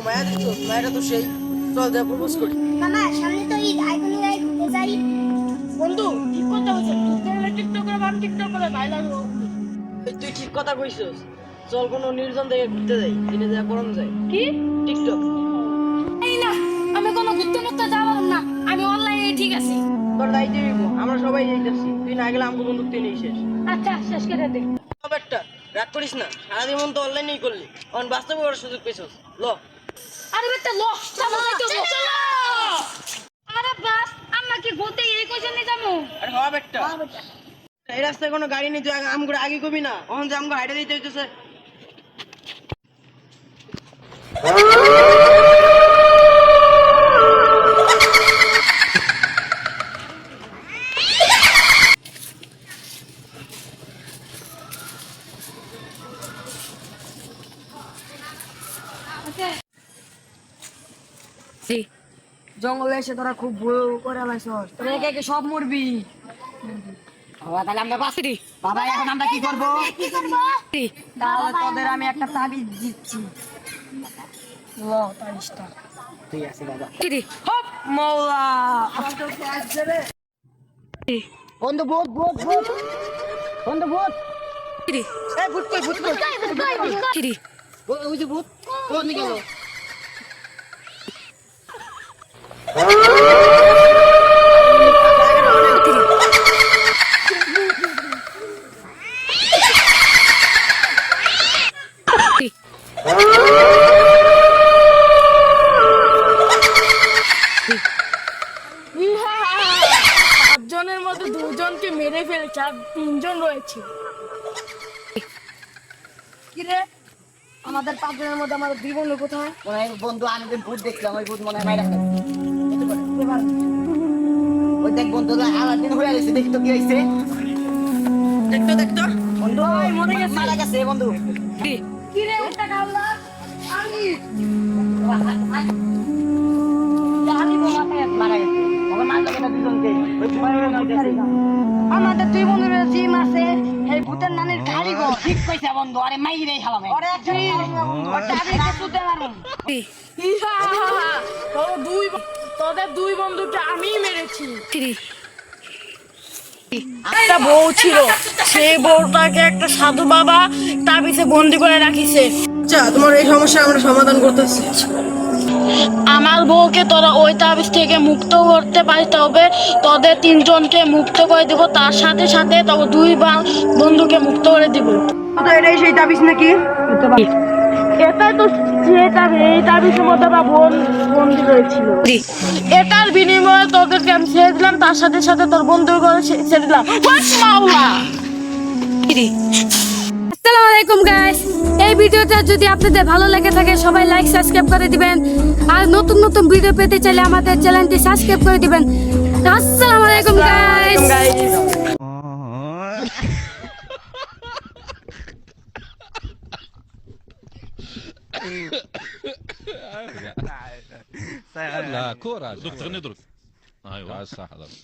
মায়া দিচ্ছ, মায়াটা তো সেই। চল যা প্রপোজ করি। মামা সামনে তো ঈদ, আইফোন ঘুরতে যাই। বন্ধু ঠিক কথা বলছিস, তুই করলে টিকটক করে, আমি টিকটক করে ভাইরাল হবো। এই তুই ঠিক কথা কইছস। চল কোনো নির্জন থেকে ঘুরতে যাই, দিনে যা করানো যায়। কি? টিকটক। এই না, আমি কোনো ঘুরতে মুরতে যাবো না, আমি অনলাইনে ঠিক আছে। তোর দায়িত্ব নিব, আমরা সবাই যাইতেছি। তুই না গেলে আমাকে বন্ধুত্ব নেই শেষ। আচ্ছা শেষ করে দে। সব একটা রাগ করিস না, সারাদিন মন তো অনলাইনেই করলি, অন বাস্তবে করার সুযোগ পেয়েছস। ল আরে বেটা লো, চলো চলো। আরে বাস, আমরা কি ঘুরতে এই কোশ্চেন নিয়ে যাবো? আরে হওয়া একটা এই রাস্তায় কোনো গাড়ি নেই, তুই আমগুলো আগে কবি না, অহন যে আমগো হাইটে দিতে হইতেছে। জঙ্গলে এসে তোরা খুব ভয় করে লাইছস, তোরা একে একে সব মরবি। বাবা তাহলে আমরা বাঁচি। বাবা এখন আমরা কি করবো? তাহলে তোদের আমি একটা তাবিজ দিচ্ছি। ল তাবিজটা। ঠিক আছে বাবা। হপ মওলা। বন্ধু ভূত ভূত ভূত বন্ধু ভূত। এই ভূত কই ভূত কই? ওই যে ভূত কোন দিকে গেল? জনের মধ্যে দুজনকে মেরে ফেলেছে, আর তিনজন রয়েছে। কিরে আমাদের পাঁচজনের মধ্যে আমাদের দুই বন্ধু কোথায়? মনে হয় বন্ধু আমি যে ভূত দেখলাম, ওই ভূত মনে হয় মাইরা ফেলছে। ওই দেখ বন্ধু আলাদিন হয়ে গেছে, দেখি তো কি হয়েছে। দেখতো দেখতো বন্ধু মরে গেছে, মারা গেছে বন্ধু। কিরে ওটা কাল্লা আমি মারা গেছে ওকে মারলো কেন দুজনকে? ওই আমাদের দুই বন্ধুর জিম আছে, এই ভূতের নানির কারিগর। ঠিক কইছে বন্ধু, আরে মাইরেই হালাম ওরে তুই ওটা আমি সুতে পারুম। তোদের দুই বন্ধুকে আমিই মেরেছি। একটা বউ ছিল, সেই বউটাকে একটা সাধু বাবা তাবিজে বন্দি করে রাখিছে। আচ্ছা তোমার এই সমস্যা আমরা সমাধান করতেছি। আমার বউকে তোরা ওই তাবিজ থেকে মুক্ত করতে পারিস, তবে তোদের তিনজনকে মুক্ত করে দিব, তার সাথে সাথে তবে দুই বন্ধুকে মুক্ত করে দিব। তো এটাই সেই তাবিজ নাকি? এটাই তো সেই তাবিজ, এই তাবিজের মধ্যে ওরা বন্দি রয়েছিল। এটার বিনিময়ে তোদেরকে আমি ছেড়ে দিলাম, তার সাথে সাথে তোর বন্ধু ছেড়ে দিলাম। আসসালামু আলাইকুম গাইস, এই ভিডিওটা যদি আপনাদের ভালো লেগে থাকে সবাই লাইক সাবস্ক্রাইব করে দিবেন, আর নতুন নতুন ভিডিও পেতে চাইলে আমাদের চ্যানেলটি সাবস্ক্রাইব করে দিবেন। আসসালামু আলাইকুম গাইস। لا كورة دكتور تغني دروس ايوه صح خلاص